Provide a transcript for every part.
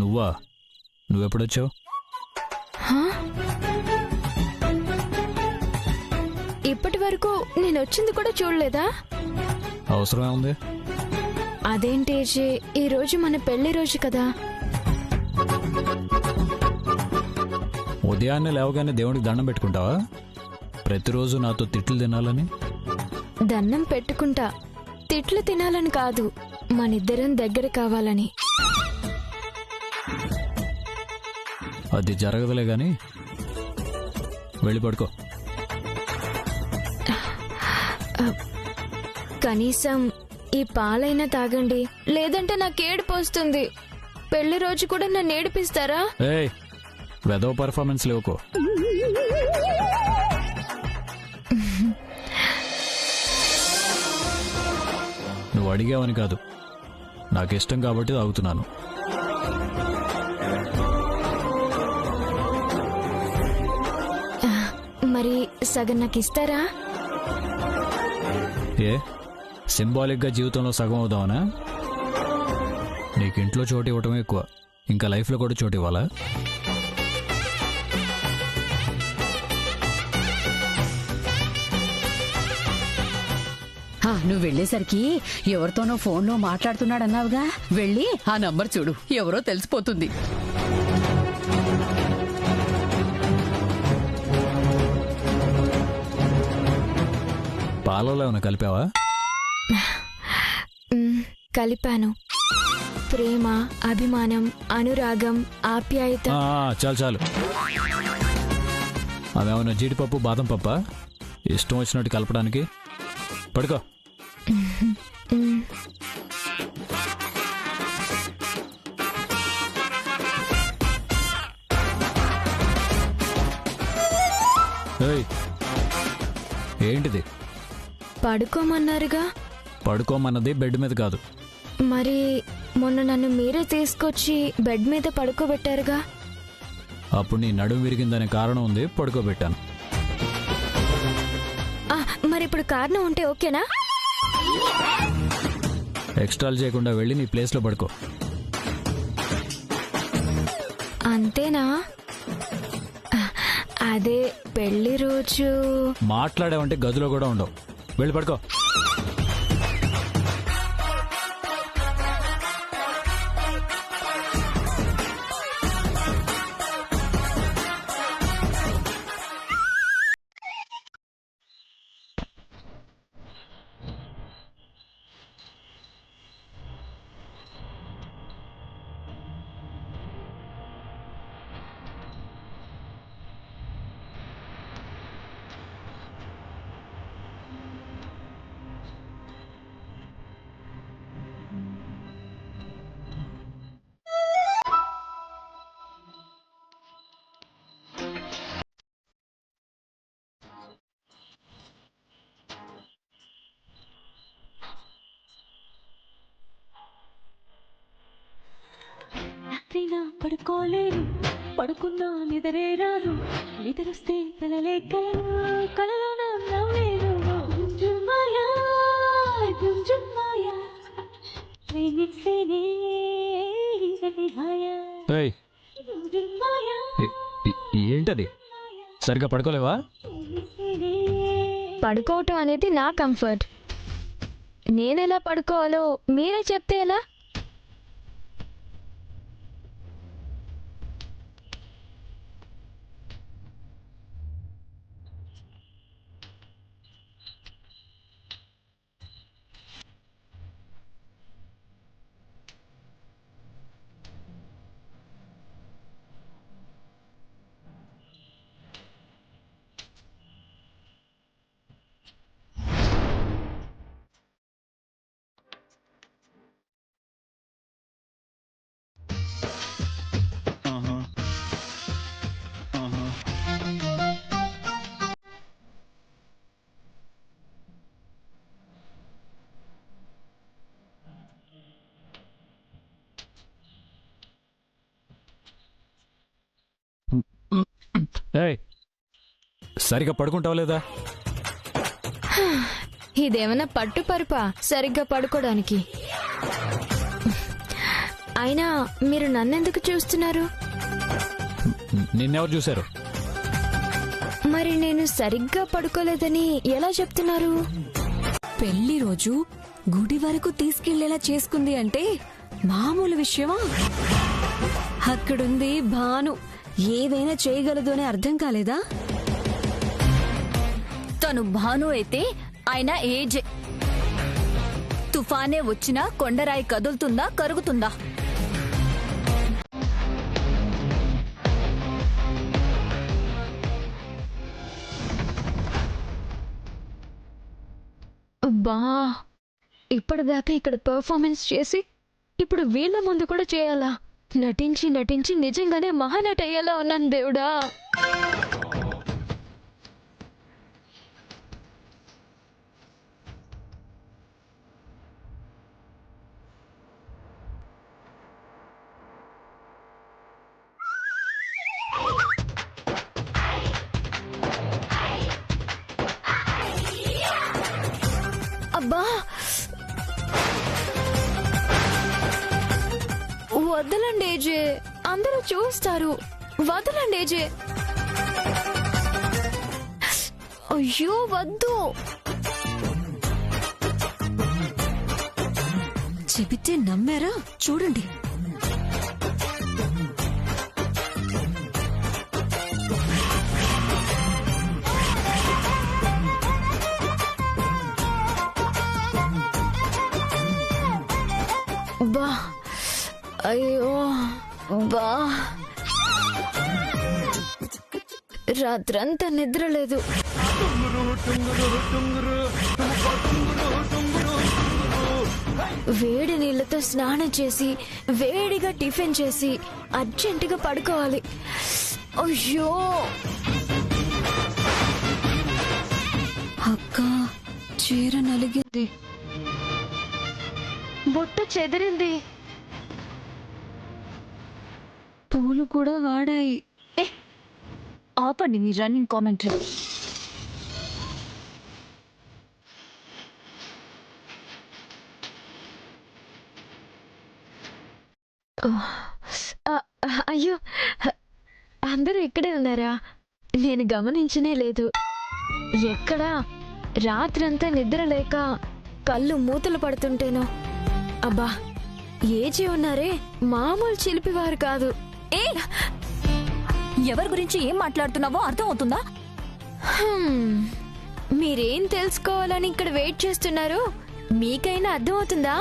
నువ్వా? నువ్వెప్పుడొచ్చావు? ఇప్పటి వరకు నేను వచ్చింది కూడా చూడలేదా? అవసరమే ఉంది. అదేంటి, ఈ రోజు మన పెళ్లి రోజు కదా. ఉదయాన్నే లేవగానే దేవుడికి దండం పెట్టుకుంటావా? ప్రతిరోజు నాతో తిట్లు తినాలని? దండం పెట్టుకుంటా, తిట్లు తినాలని కాదు, మనిద్దరం దగ్గర కావాలని. అది జరగదులే గాని వెళ్ళి పడుకో. కనీసం ఈ పాలైనా తాగండి, లేదంటే నాకు ఏడుపు వస్తుంది. పెళ్లి రోజు కూడా నన్ను ఏడిపిస్తారా? ఏయ్, వెదవ పర్ఫార్మెన్స్ లేవుకో. నువ్వు అడిగావని కాదు, నాకు ఇష్టం కాబట్టి తాగుతున్నాను. మరి సగం నాకు ఇస్తారా? ఏ సింబాలిక్గా జీవితంలో సగం అవుదామనా? నీకు ఇంట్లో చోటు ఇవ్వటం ఎక్కువ, ఇంకా లైఫ్లో కూడా చోటు ఇవ్వాలా? నువ్వు వెళ్లేసరికి ఎవరితోనో ఫోన్లో మాట్లాడుతున్నాడన్నావుగా, వెళ్ళి ఆ నంబర్ చూడు, ఎవరో తెలిసిపోతుంది. పాలలో ఏమైనా కలిపావా? కలిపాను. ప్రేమ, అభిమానం, అనురాగం, ఆప్యాయత. చాలు చాలు. అవేమన్నా జీడిపప్పు బాదం పప్ప ఇష్టం వచ్చినట్టు కలపడానికి? పడుకో. ఏంటిది? పడుకోమన్నారుగా. పడుకోమన్నది బెడ్ మీద కాదు. మరి మొన్న నన్ను మీరే తీసుకొచ్చి బెడ్ మీద పడుకోబెట్టారుగా. అప్పుడు నీ నడుము విరిగిందనే కారణం ఉంది, పడుకోబెట్టాను. మరి ఇప్పుడు కారణం ఉంటే ఓకేనా? ఎక్స్ట్రాల్ చేయకుండా వెళ్ళి నీ ప్లేస్లో పడుకో. అంతేనా? అదే పెళ్లి రోజు మాట్లాడావంటే గదిలో కూడా ఉండవు. వెళ్ళి పడుకో. పడుకోలేను, పడుకున్నా నిద్రే రాను, నిద్రొస్తే కలలేక కలలో నవ్వేను. ఏంటది? సరిగ్గా పడుకోలేవా? పడుకోవటం అనేది నా కంఫర్ట్. నేనెలా పడుకోవాలో మీరే చెప్తే ఎలా? సరిగ్గా పడుకుంటావా లేదా? ఇదేమన్నా పట్టు పరుపా సరిగ్గా పడుకోవడానికి? అయినా మీరు నన్నెందుకు చూస్తున్నారు? నిన్నెవరు చూశారు? మరి నేను సరిగ్గా పడుకోలేదని ఎలా చెప్తున్నారు? పెళ్లి రోజు గుడి వరకు తీసుకెళ్లేలా చేసుకుంది అంటే మామూలు విషయమా? అక్కడుంది భాను, ఏదైనా చేయగలదు అని అర్థం కాలేదా? తను భాను అయితే ఆయన ఏజే. తుఫానే వచ్చినా కొండరాయి కదులుతుందా కరుగుతుందా? బా, ఇప్పటిదాకా ఇక్కడ పర్ఫార్మెన్స్ చేసి ఇప్పుడు వీళ్ళ ముందు కూడా చేయాలా? నటించి నటించి నిజంగానే మహానట అయ్యేలా ఉన్నాను దేవుడా. అబ్బా, వదలండి ఏజే, అందరూ చూస్తారు. వదలండి ఏజే. అయ్యో వద్దు. చెబితే నమ్మారా? చూడండి. బా, అయ్యో బా, రాత్రంతా నిద్రలేదు. వేడి నీళ్లతో స్నానం చేసి వేడిగా టిఫిన్ చేసి అర్జెంటుగా పడుకోవాలి. అయ్యో అక్క, చీర నలిగింది, బొట్ట చెదిరింది, పూలు కూడా వాడాయి. ఆపండి మీ రన్నింగ్ కామెంటరీ. అయ్యో అందరూ ఇక్కడే ఉన్నారా? నేను గమనించనే లేదు. ఎక్కడా రాత్రంతా నిద్ర లేక కళ్ళు మూతలు పడుతుంటేనో. అబ్బా, ఏజీ ఉన్నారే, మామూలు చిలిపివారు కాదు. ఏ, ఎవరి గురించి ఏం మాట్లాడుతున్నావో అర్థం అవుతుందా? మీరేం తెలుసుకోవాలని ఇక్కడ వెయిట్ చేస్తున్నారు? మీకైనా అర్థం అవుతుందా?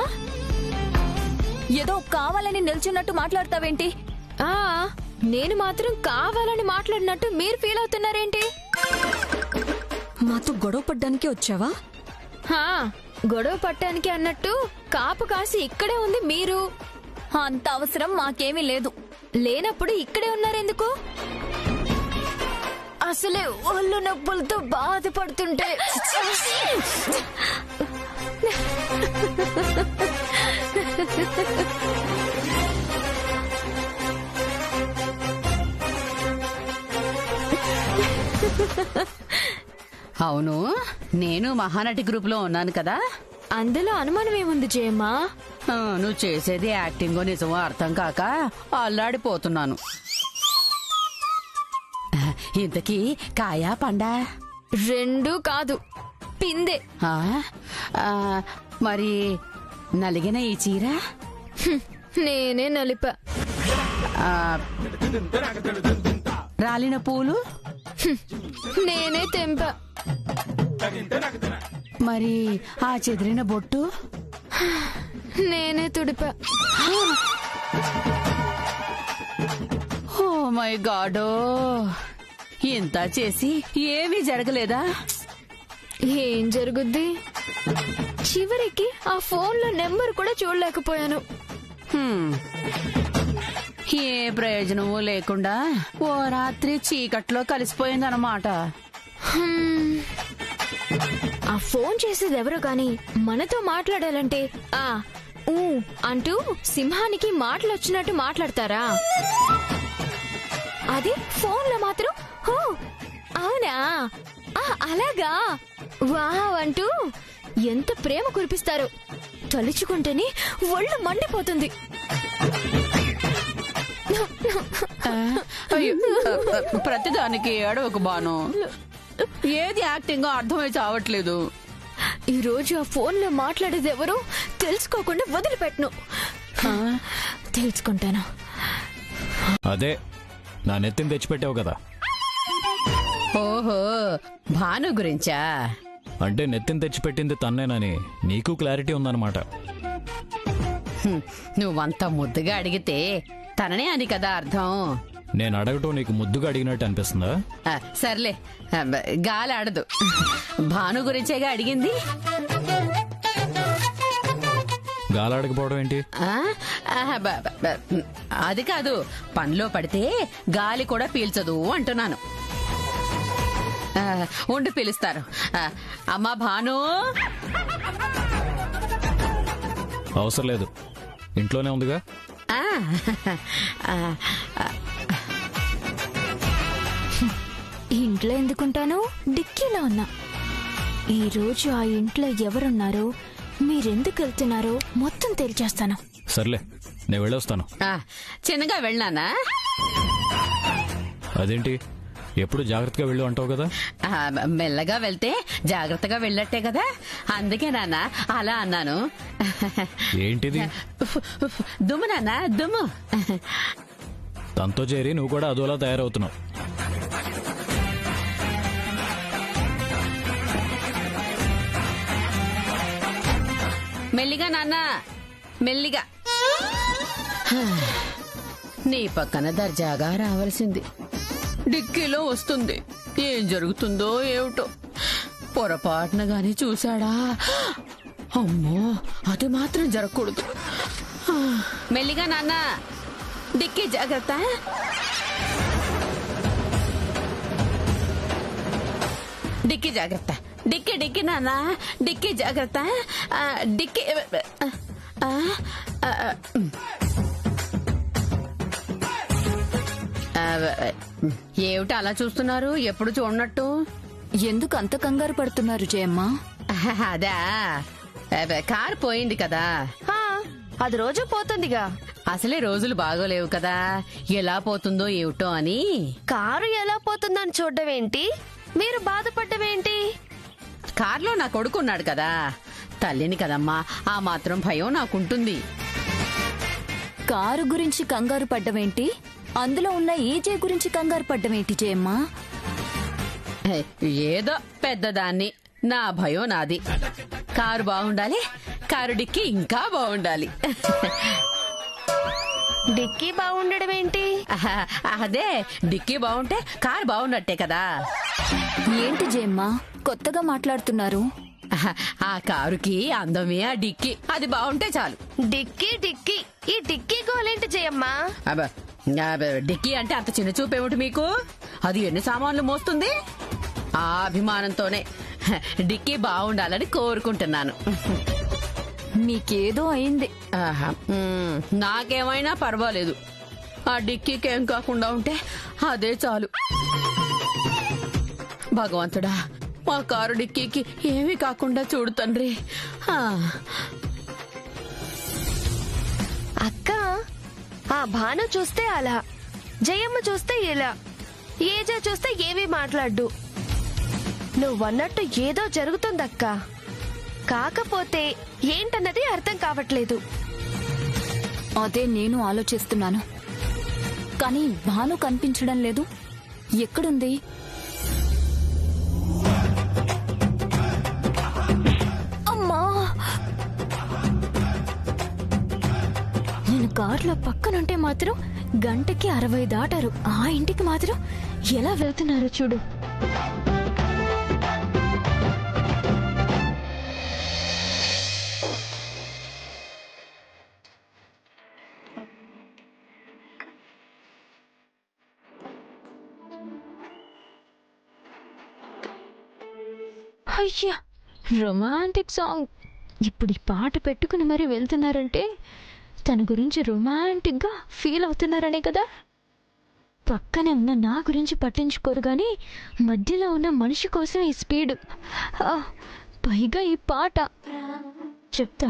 ఏదో కావాలని నిల్చున్నట్టు మాట్లాడతావేంటి? నేను మాత్రం కావాలని మాట్లాడినట్టు మీరు ఫీల్ అవుతున్నారేంటి? మాతో గొడవ పడ్డానికే వచ్చావా? గొడవ పట్టానికి అన్నట్టు కాపు కాసి ఇక్కడే ఉంది మీరు. అంత అవసరం మాకేమీ లేదు. లేనప్పుడు ఇక్కడే ఉన్నారెందుకు? అసలే ఒళ్ళు నొప్పులతో బాధపడుతుంటే అవును, నేను మహానటి గ్రూప్ లో ఉన్నాను కదా. అందులో అనుమానం ఏముంది జయమ్మా? నువ్వు చేసేది యాక్టింగో నిజమో అర్థం కాక అల్లాడిపోతున్నాను. ఇంతకీ కాయా పండా? రెండూ కాదు, పిందే. మరి నలిగిన ఈ చీర? నేనే నలిపా. రాలిన పూలు? నేనే తెంపా. మరి ఆ చెదిరిన బొట్టు? నేనే తుడిపా. ఓ మై గాడో, ఇంత చేసి ఏమీ జరగలేదా? ఏం జరుగుద్ది? చివరికి ఆ ఫోన్లో నెంబర్ కూడా చూడలేకపోయాను. ఏ ప్రయోజనమూ లేకుండా ఓ రాత్రి చీకట్లో కలిసిపోయిందన్నమాట. ఆ ఫోన్ చేసేది ఎవరో గాని మనతో మాట్లాడాలంటే అంటూ సింహానికి మాటలు వచ్చినట్టు మాట్లాడతారా? అది ఫోన్లో మాత్రం అవునా, అలాగా, వావ్ అంటూ ఎంత ప్రేమ కురిపిస్తారు. తలుచుకుంటేనే ఒళ్ళు మండిపోతుంది. అయ్యో, ప్రతిదానికి ఏడవకు బాను. ఏది యాక్టింగ్ అర్థమై చావట్లేదు. ఈ రోజు ఆ ఫోన్లో మాట్లాడేది ఎవరు తెలుసుకోకుండా వదిలిపెట్టను. తెలుసుకుంటాను. అదే నా నెత్తిని తెచ్చిపెట్టావు కదా. ఓహో, భాను గురించా? అంటే నెత్తిని తెచ్చిపెట్టింది తన్నేనని నీకు క్లారిటీ ఉందన్నమాట. నువ్వంత ముద్దుగా అడిగితే తననే అని కదా అర్థం. నేను అడగటం నీకు ముద్దుగా అడిగినట్టు అనిపిస్తుందా? సర్లే, గాలి ఆడదు. భాను గురించేగా అడిగింది. గాలాడకపోవడం ఏంటి? అది కాదు, పనిలో పడితే గాలి కూడా పీల్చదు అంటున్నాను. ఉండి పిలుస్తారు. అమ్మా భాను. అవసరం లేదు, ఇంట్లోనే ఉందిగా. ఇంట్లో ఎందుకుంటాను? డిక్కీలో ఉన్నా. ఈ రోజు ఆ ఇంట్లో ఎవరున్నారో, మీరెందుకు వెళ్తున్నారో మొత్తం తెలిచేస్తాను. సర్లే, నేను వెళ్ళొస్తాను. చిన్నగా వెళ్ళానా? అదేంటి ఎప్పుడు జాగ్రత్తగా వెళ్ళు అంటావు కదా. మెల్లగా వెళ్తే జాగ్రత్తగా వెళ్ళట్టే కదా, అందుకే నాన్న అలా అన్నాను. ఏంటిది? దుమ్ము నాన్న, దుమ్ము. తనతో చేరి నువ్వు కూడా అదోలా తయారవుతున్నావు. మెల్లిగా నాన్న, మెల్లిగా. నీ పక్కన దర్జాగా రావాల్సింది డిక్కీలో వస్తుంది. ఏం జరుగుతుందో ఏమిటో, పొరపాటున గాని చూశాడా? అమ్మో, అది మాత్రం జరగకూడదు. మెల్లిగా నాన్న, డిక్కీ జాగ్రత్త. డిక్కీ జాగ్రత్త. డిక్కీ డిక్కీ నాన్న, డిక్కీ జాగ్రత్త. డిక్కీ. ఏమిటి అలా చూస్తున్నారు? ఎప్పుడు చూడనట్టు. ఎందుకు అంత కంగారు పడుతున్నారు జయమ్మ? అదా, కారు పోయింది కదా. అది రోజు పోతుందిగా. అసలే రోజులు బాగోలేవు కదా, ఎలా పోతుందో ఏమిటో అని. కారు ఎలా పోతుందని చూడడం ఏంటి, మీరు బాధపడ్డమేంటి? కారులో నా కొడుకున్నాడు కదా, తల్లిని కదమ్మా, ఆ మాత్రం భయం నాకుంటుంది. కారు గురించి కంగారు పడ్డమేంటి, అందులో ఉన్న ఈజే గురించి కంగారు పడ్డమేంటి జయమ్మ? ఏదో పెద్దదాన్ని, నా భయం నాది. కారు బాగుండాలి, కారు డిక్కీ ఇంకా బాగుండాలి. డిక్కీ బాగుండడం ఏంటి? అదే, డిక్కీ బాగుంటే కారు బాగున్నట్టే కదా. ఏంటి జయమ్మ కొత్తగా మాట్లాడుతున్నారు? ఆ కారుకి అందమే ఆ డిక్కీ, అది బాగుంటే చాలు. డిక్కీ డిక్కీ, ఈ డిక్కీ గోలేంటి జయమ్మా? డిక్కీ అంటే అంత చిన్న చూపేమిటి మీకు? అది ఎన్ని సామాన్లు మోస్తుంది? ఆ అభిమానంతోనే డిక్కీ బాగుండాలని కోరుకుంటున్నాను. మీకేదో అయింది. నాకేమైనా పర్వాలేదు, ఆ డిక్కీకి ఏం కాకుండా ఉంటే అదే చాలు. భగవంతుడా, మా కారు డిక్కీకి ఏమీ కాకుండా చూడు తండ్రి. అక్క, ఆ భాను చూస్తే అలా, జయమ్మ చూస్తే ఇలా, ఏజా చూస్తే ఏమీ మాట్లాడు. నువ్వన్నట్టు ఏదో జరుగుతుందక్క, కాకపోతే ఏంటన్నది అర్థం కావట్లేదు. అదే నేను ఆలోచిస్తున్నాను, కానీ భాను కనిపించడం లేదు. ఎక్కడుంది? అమ్మా, నేను కార్లో పక్కనుంటే మాత్రం గంటకి 60 దాటారు. ఆ ఇంటికి మాత్రం ఎలా వెళ్తున్నారు చూడు. అయ్యా, రొమాంటిక్ సాంగ్. ఇప్పుడు ఈ పాట పెట్టుకుని మరీ వెళ్తున్నారంటే తన గురించి రొమాంటిక్గా ఫీల్ అవుతున్నారనే కదా. పక్కనే ఉన్న నా గురించి పట్టించుకోరు కానీ మధ్యలో ఉన్న మనిషి కోసం ఈ స్పీడ్, పైగా ఈ పాట. చెప్తా.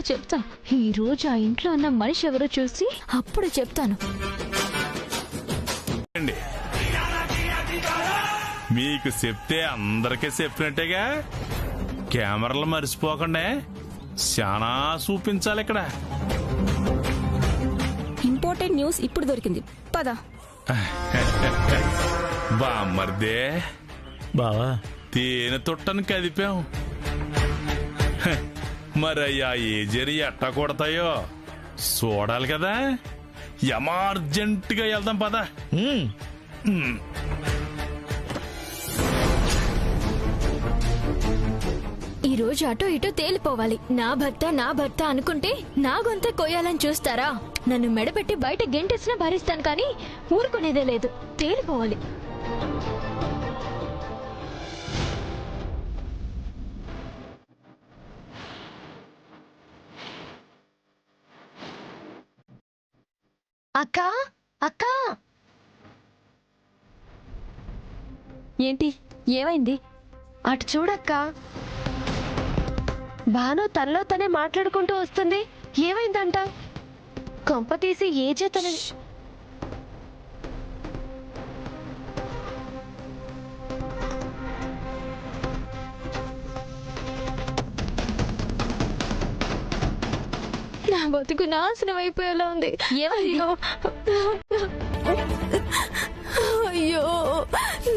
చెప్తా ఈ రోజు ఆ ఇంట్లో ఉన్న మనిషి ఎవరో చూసి అప్పుడు చెప్తాను. మీకు చెప్తే అందరికీ చెప్పినట్టేగా. కెమెరాలు మర్చిపోకండి, చాలా చూపించాలి ఇక్కడ. ఇంపార్టెంట్ న్యూస్ ఇప్పుడు దొరికింది, పద. బామ్మర్దే బావా తేనె తొట్టని కదిపాం. మరయ్యా ఏజరి ఎట్టా కొడతాయో చూడాలి కదా. ఎమర్జెంట్గా వెళ్దాం పద. ఈ రోజు అటో ఇటో తేలిపోవాలి. నా భర్త అనుకుంటే నా గొంత కొయ్యాలని చూస్తారా? నన్ను మెడపెట్టి బయట గెంటేసినా భరిస్తాను, కానీ ఊరుకునేదే లేదు. తేలిపోవాలి. అక్క ఏంటి, ఏమైంది? అటు చూడక్క, భాను తనలో తనే మాట్లాడుకుంటూ వస్తుంది. ఏమైందంట? కొంప తీసి ఏజే తన నా బతుకు నాశనం అయిపోయేలా ఉంది. ఏమయ్యో? అయ్యో,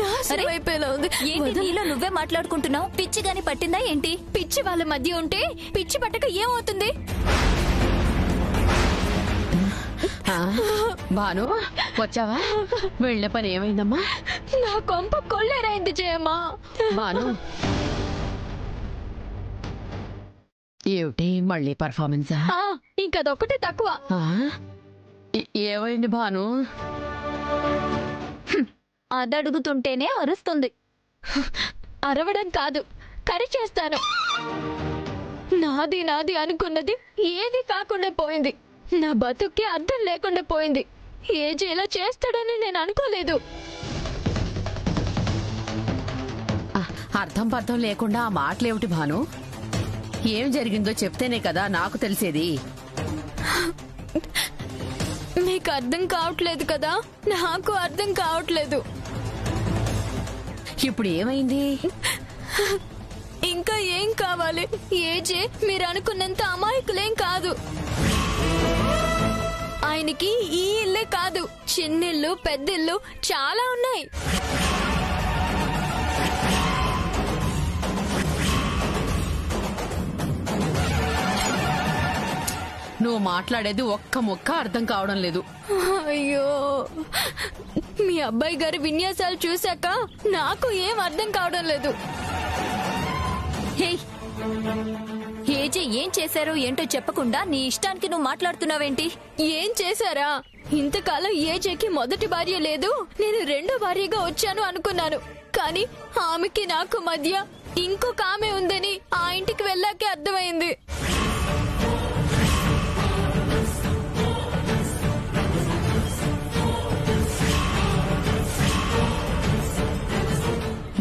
నాశనం అయిపోయేలా ఉంది. ఏంటి నీలో నువ్వే మాట్లాడుకుంటున్నావు? పిచ్చి గాని పట్టిందా ఏంటి? పిచ్చి వాళ్ళ మధ్య ఉంటే పిచ్చి పట్టక ఏమవుతుంది? భాను వచ్చావా? వెళ్ళే పని ఏమైందమ్మా? నా కొంప కొల్లేరైంది జయమ్మా. భాను ఏమిటి మళ్ళీ పర్ఫార్మెన్సా? ఇంకదొక్కటే తక్కువ. ఏమైంది భాను? అదడుగుతుంటేనే అరుస్తుంది. అరవడం కాదు, కరిచేస్తాను. నాది అనుకున్నది ఏది కాకుండా పోయింది. నా బతుక్కి అర్థం లేకుండా పోయింది. ఏజ్ ఇలా చేస్తాడని నేను అనుకోలేదు. అర్థం పర్థం లేకుండా ఆ మాటలేమిటి భాను? ఏం జరిగిందో చెప్తేనే కదా నాకు తెలిసేది. మీకు అర్థం కావట్లేదు కదా, నాకు అర్థం కావట్లేదు. ఇప్పుడు ఏమైంది? ఇంకా ఏం కావాలి? ఏజే మీరు అనుకున్నంత అమాయకులేం కాదు. ఆయనకి ఈ ఇల్లే కాదు, చిన్నిల్లు పెద్దిల్లు చాలా ఉన్నాయి. నువ్వు మాట్లాడేది ఒక్క ముక్క అర్థం కావడం లేదు. అయ్యో, మీ అబ్బాయి గారి విన్యాసాలు చూశాక నాకు ఏం అర్థం కావడం లేదు. ఏజే ఏం చేశారో ఏంటో చెప్పకుండా నీ ఇష్టానికి నువ్వు మాట్లాడుతున్నావేంటి? ఏం చేశారా? ఇంతకాలం ఏజేకి మొదటి భార్య లేదు, నేను రెండో భార్యగా వచ్చాను అనుకున్నాను. కానీ ఆమెకి నాకు మధ్య ఇంకొక ఆమె ఉందని ఆ ఇంటికి వెళ్ళాకే అర్థమైంది.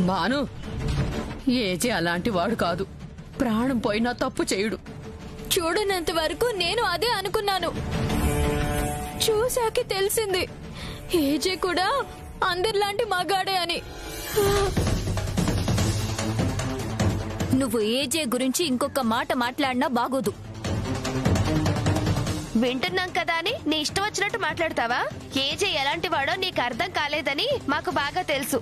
భాను, ఏజే అలాంటి వాడు కాదు. ప్రాణం పోయినా తప్పు చేయుడు. చూడనంత వరకు నేను అదే అనుకున్నాను. చూశాకే తెలిసింది ఏజే కూడా అందరిలాంటి మగాడే అని. నువ్వు ఏజే గురించి ఇంకొక మాట మాట్లాడినా బాగోదు. వింటున్నాం కదా అని నీ ఇష్టం వచ్చినట్టు మాట్లాడతావా? ఏజే ఎలాంటి వాడో నీకు అర్థం కాలేదని మాకు బాగా తెలుసు.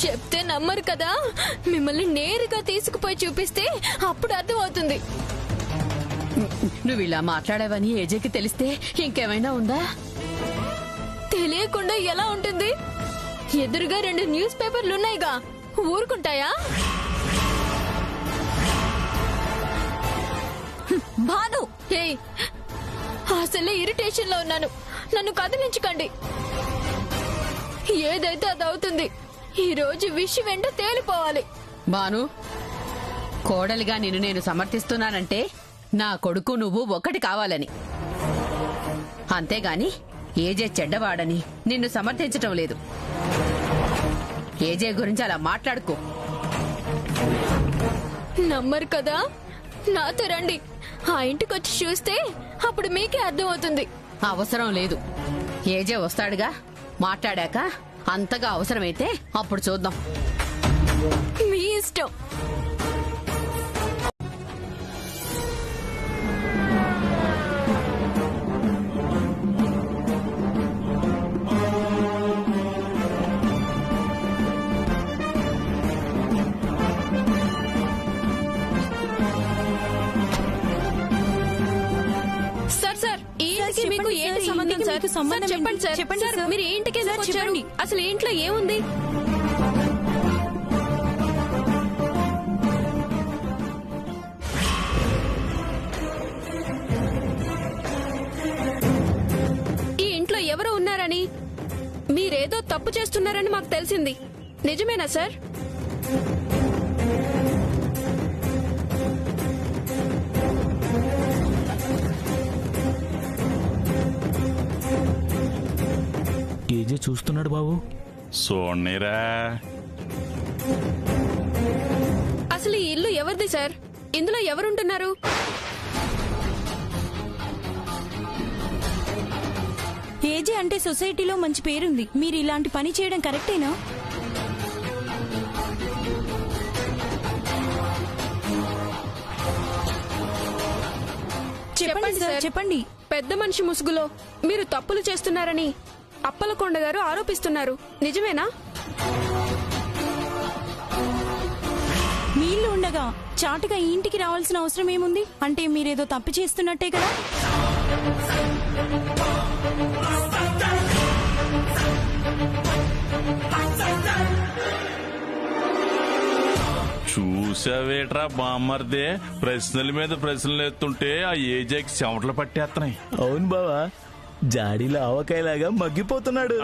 చెప్తే నమ్మరు కదా, మిమ్మల్ని నేరుగా తీసుకుపోయి చూపిస్తే అప్పుడు అర్థమవుతుంది. నువ్వు ఇలా మాట్లాడావని ఏజేకి తెలిస్తే ఇంకేమైనా ఉందా? తెలియకుండా ఎలా ఉంటుంది? ఎదురుగా 2 న్యూస్ పేపర్లున్నాయిగా, ఊరుకుంటాయా? భాను, ఏయ్, అసలే ఇరిటేషన్ లో ఉన్నాను, నన్ను కదిలించకండి. ఏదైతే అది అవుతుంది. ఈ రోజు విషయం ఏంటో తేలిపోవాలి. భాను, కోడలిగా నిన్ను నేను సమర్థిస్తున్నానంటే నా కొడుకు నువ్వు ఒకటి కావాలని. అంతేగాని ఏజే చెడ్డవాడని నిన్ను సమర్థించటం లేదు. ఏజే గురించి అలా మాట్లాడుకో. నమ్మరు కదా, నాతో రండి. ఆ ఇంటికి వచ్చి చూస్తే అప్పుడు మీకే అర్థమవుతుంది. అవసరం లేదు, ఏజే వస్తాడుగా, మాట్లాడాక అంతగా అవసరమైతే అప్పుడు చూద్దాం. మీ ఇష్టం. సార్ సార్ ఈ ఇంటికి మీకు ఏంటి సంబంధం సార్? సార్ చెప్పండి సార్, చెప్పండి సార్, మీరు ఈ ఇంటికి ఎందుకు వచ్చారు? అసలు ఈ ఇంట్లో ఏముంది? ఈ ఇంట్లో ఎవరు ఉన్నారని, మీరేదో తప్పు చేస్తున్నారని మాకు తెలిసింది. నిజమేనా సార్? ఏజే చూస్తున్నాడు బాబు. చూడనిరా. అసలు ఈ ఇల్లు ఎవరిది సార్? ఇందులో ఎవరుంటున్నారు? ఏజే అంటే సొసైటీలో మంచి పేరుంది. మీరు ఇలాంటి పని చేయడం కరెక్టేనా? చెప్పండి సార్, చెప్పండి. పెద్ద మనిషి ముసుగులో మీరు తప్పులు చేస్తున్నారని అప్పలకొండ గారు ఆరోపిస్తున్నారు. నిజమేనా? మీ ఇల్లు ఉండగా చాటుగా ఈ ఇంటికి రావాల్సిన అవసరం ఏముంది? అంటే మీరేదో తప్పు చేస్తున్నట్టే కదా. చూసావేట్రా బామ్మర్దే, ప్రశ్నల మీద ప్రశ్నలు ఎత్తుంటే ఆ ఏజేకి చెమటలు పట్టేస్తున్నాయి. అవును బావా, జాడీలో ఆవకాయలాగా మగ్గిపోతున్నాడు.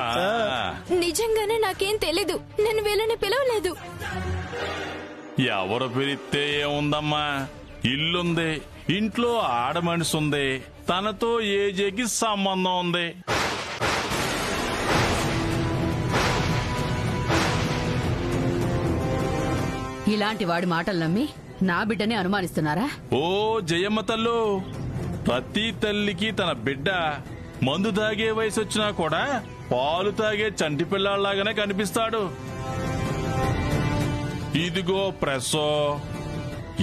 నిజంగానే నాకేం తెలీదు. నేను వీళ్ళని పిలవలేదు. ఎవరు పిలిస్తే ఏముందమ్మా, ఇల్లుంది, ఇంట్లో ఆడ మనిషి ఉంది, తనతో ఏజేకి సంబంధం ఉంది. ఇలాంటి వాడి మాటలు నమ్మి నా బిడ్డని అనుమానిస్తున్నారా? ఓ జయమ్మ తల్లు, ప్రతి తల్లికి తన బిడ్డ మందు తాగే వయసు వచ్చినా కూడా పాలు తాగే చంటి పిల్లాళ్లాగానే కనిపిస్తాడు. ఇదిగో ప్రెస్సో,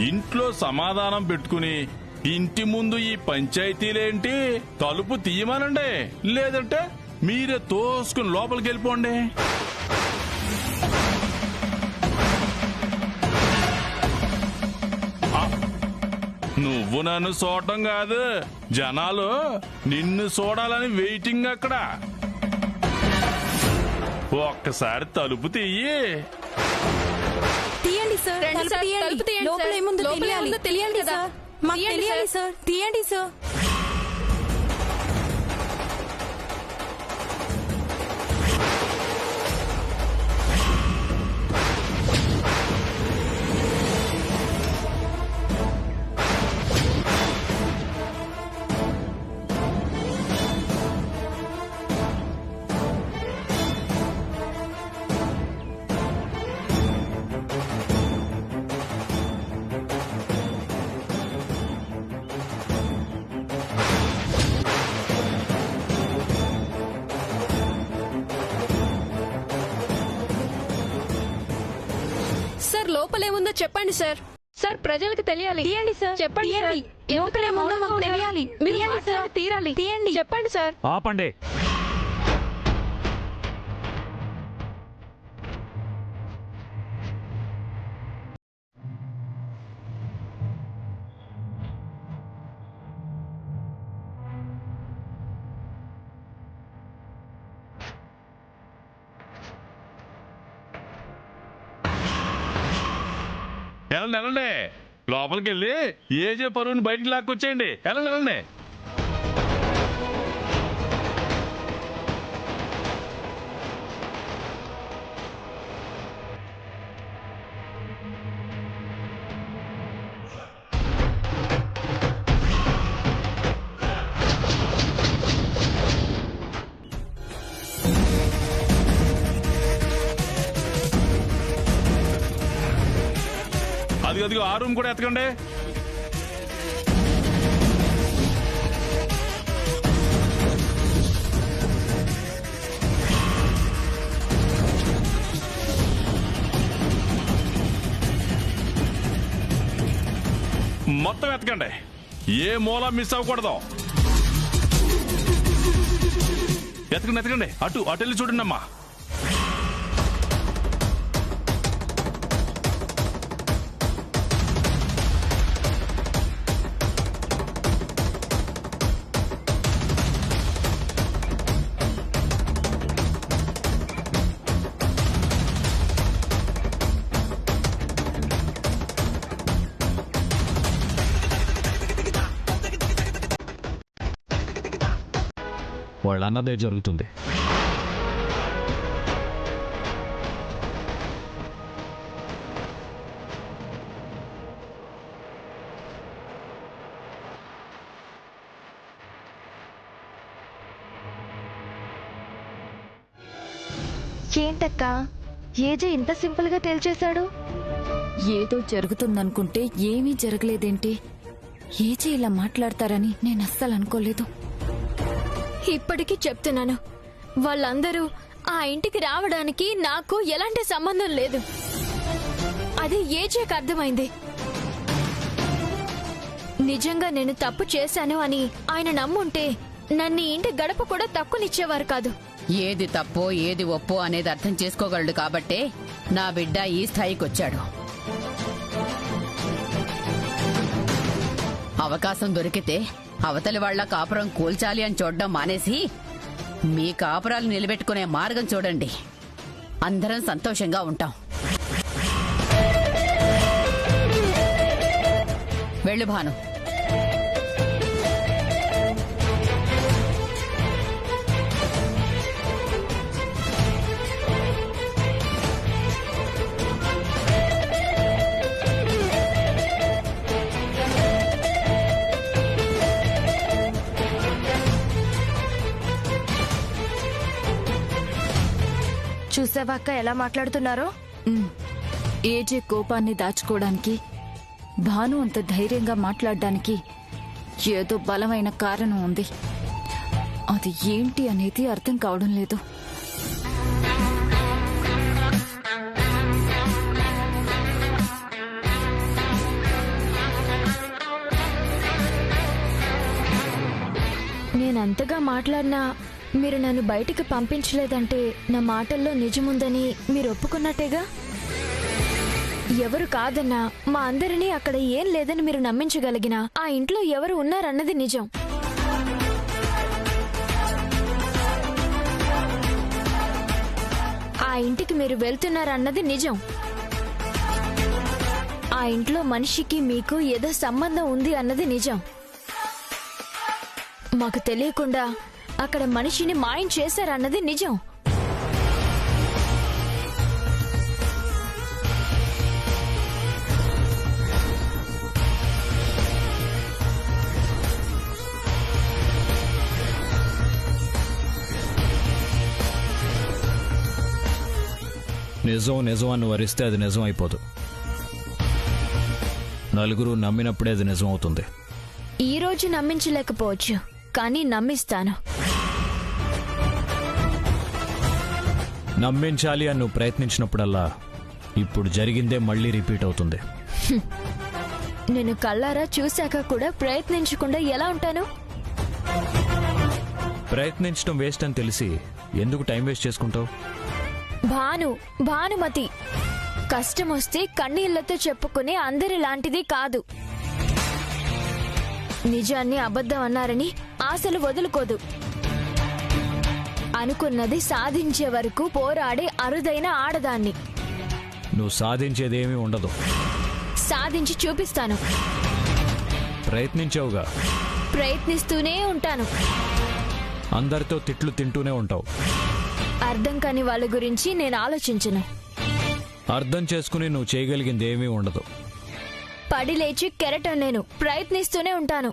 ఇంట్లో సమాధానం పెట్టుకుని ఇంటి ముందు ఈ పంచాయతీలేంటి, తలుపు తీయమనండి, లేదంటే మీరే తోసుకుని లోపలికి వెళ్ళిపోండి. నువ్వు నన్ను చూడటం కాదు, జనాలు నిన్ను చూడాలని వెయిటింగ్ అక్కడ. ఒక్కసారి తలుపు తీయి. తీయండి సార్, రండి తలుపు సార్, తీయండి. తలుపు తీయండి లోపల సార్. ఏముందో లోపల తెలియాలి. ఏముందో తెలియాలి కదా. సార్, మాకు తీయండి తెలియాలి సార్. సార్. తీయండి సార్. సార్ లోపలేముందో చెప్పండి సార్. సార్ ప్రజలకు తెలియాలి. తీయండి సార్, చెప్పండి సార్. లోపలేముందో మాకు తెలియాలి. మీరు తీయండి సార్. మాట్లాడి తీరాలి. తీయండి. చెప్పండి సార్. ఆపండి. వెళ్ళండి వెళ్ళండి, లోపలికి వెళ్ళి ఏజే పరువుని బయటికి లాక్కొచ్చేయండి. వెళ్ళండి వెళ్ళండి. అదిగో ఆ రూమ్ కూడా ఎత్తకండి. మొత్తం ఎత్తకండి, ఏ మూల మిస్ అవ్వకూడదు. ఎత్తకండి, అటు వెళ్ళి చూడండి అమ్మా. వాళ్ళ అన్నదే జరుగుతుంది. ఏంటక్క ఏజే ఇంత సింపుల్ గా తేల్చేశాడు? ఏదో జరుగుతుందనుకుంటే ఏమీ జరగలేదేంటి? ఏజే ఇలా మాట్లాడతారని నేను అస్సలు అనుకోలేదు. ఇప్పటికీ చెప్తున్నాను, వాళ్ళందరూ ఆ ఇంటికి రావడానికి నాకు ఎలాంటి సంబంధం లేదు. అది ఏజేకి అర్థమైంది. నిజంగా నేను తప్పు చేశాను అని ఆయన నమ్ముంటే నన్ను ఇంటి గడప కూడా తక్కువనిచ్చేవారు కాదు. ఏది తప్పో ఏది ఒప్పో అనేది అర్థం చేసుకోగలడు కాబట్టే నా బిడ్డ ఈ స్థాయికి వచ్చాడు. అవకాశం దొరికితే అవతలి వాళ్ల కాపురం కూల్చాలి అని చూడడం మానేసి మీ కాపురాలు నిలబెట్టుకునే మార్గం చూడండి. అందరం సంతోషంగా ఉంటాం. వెళ్ళు భాను. చూసావాక్క ఎలా మాట్లాడుతున్నారో? ఏజే కోపాన్ని దాచుకోవడానికి, భాను అంత ధైర్యంగా మాట్లాడడానికి ఏదో బలమైన కారణం ఉంది. అది ఏంటి అనేది అర్థం కావడం లేదు. నేనంతగా మాట్లాడినా మీరు నన్ను బయటికి పంపించలేదంటే నా మాటల్లో నిజముందని మీరు ఒప్పుకున్నట్టేగా? ఎవరు కాదన్నా మా అందరినీ అక్కడ ఏం లేదని మీరు నమ్మించగలిగినా ఆ ఇంట్లో ఎవరు ఉన్నారన్నది నిజం. ఆ ఇంటికి మీరు వెళ్తున్నారన్నది నిజం. ఆ ఇంట్లో మనిషికి మీకు ఏదో సంబంధం ఉంది అన్నది నిజం. మాకు తెలియకుండా అక్కడ మనిషిని మాయం చేశారన్నది నిజం. నిజం నిజం అని వరిస్తే అది నిజం అయిపోదు. నలుగురు నమ్మినప్పుడే అది నిజం అవుతుంది. ఈ రోజు నమ్మించలేకపోవచ్చు, కానీ నమ్మిస్తాను. నమ్మించాలి అని నువ్వు ప్రయత్నించినప్పుడల్లా ఇప్పుడు జరిగిందే మళ్ళీ రిపీట్ అవుతుంది. నేను కళ్ళారా చూశాక కూడా ప్రయత్నించకుండా ఎలా ఉంటాను? ప్రయత్నించడం వేస్ట్ అని తెలిసి ఎందుకు టైం వేస్ట్ చేసుకుంటావు? భానుమతి కష్టం వస్తే కన్నీళ్లతో చెప్పుకునే అందరిలాంటిది కాదు. నిజాన్ని అబద్ధం అన్నారని ఆశలు వదులుకోదు. అనుకున్నది సాధించే వరకు పోరాడే అరుదైన ఆడదాన్ని. నువ్వు సాధించేదేమీ ఉండదు. సాధించి చూపిస్తాను. ప్రయత్నించావుగా. ప్రయత్నిస్తూనే ఉంటాను. అందరితో తిట్లు తింటూనే ఉంటావు. అర్థం కాని వాళ్ళ గురించి నేను ఆలోచించను. అర్థం చేసుకుని నువ్వు చేయగలిగింది ఏమీ ఉండదు. పడి లేచి కెరటం నేను. ప్రయత్నిస్తూనే ఉంటాను.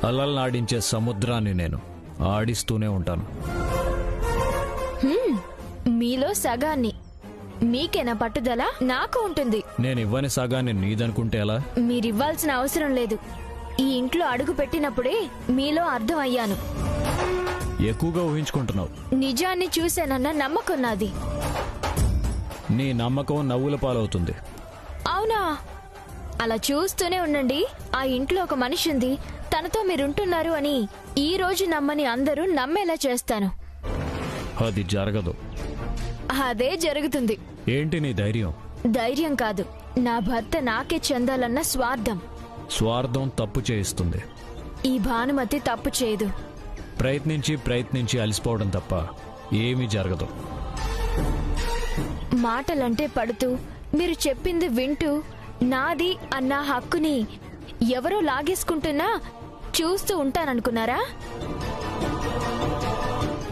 అలలు నాడించే సముద్రాన్ని నేను ఆడిస్తూనే ఉంటాను. మీలో సగాన్ని. మీకేనా పట్టుదల? నాకు ఉంటుంది. నేను ఇవ్వని సగాన్ని నీదనుకుంటే ఎలా? మీరివ్వాల్సిన అవసరం లేదు. ఈ ఇంట్లో అడుగు పెట్టినప్పుడే మీలో అర్థం అయ్యాను. ఎక్కువగా ఊహించుకుంటున్నావు. నిజాన్ని చూశానన్న నమ్మకం నాది. నీ నమ్మకం నవ్వుల పాలవుతుంది. అవునా? అలా చూస్తూనే ఉండండి. ఆ ఇంట్లో ఒక మనిషి ఉంది, తనతో మీరుంటున్నారు అని ఈ రోజు నమ్మని అందరూ నమ్మేలా చేస్తాను. అది జరగదు. అదే జరుగుతుంది. ఏంటి నీ ధైర్యం? ధైర్యం కాదు, నా భర్త నాకే చెందాలన్న స్వార్థం. స్వార్థం తప్పు చేయిస్తుంది. ఈ భానుమతి తప్పు చేయదు. ప్రయత్నించి అలసిపోవడం తప్ప ఏమీ జరగదు. మాటలంటే పడుతూ మీరు చెప్పింది వింటూ నాది అన్న హక్కుని ఎవరో లాగేసుకుంటున్నా చూస్తూ ఉంటాననుకున్నారా?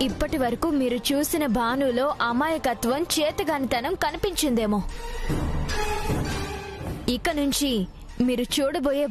ఇప్పటి వరకు మీరు చూసిన భానులో అమాయకత్వం, చేతగానితనం కనిపించిందేమో. ఇక నుంచి మీరు చూడబోయే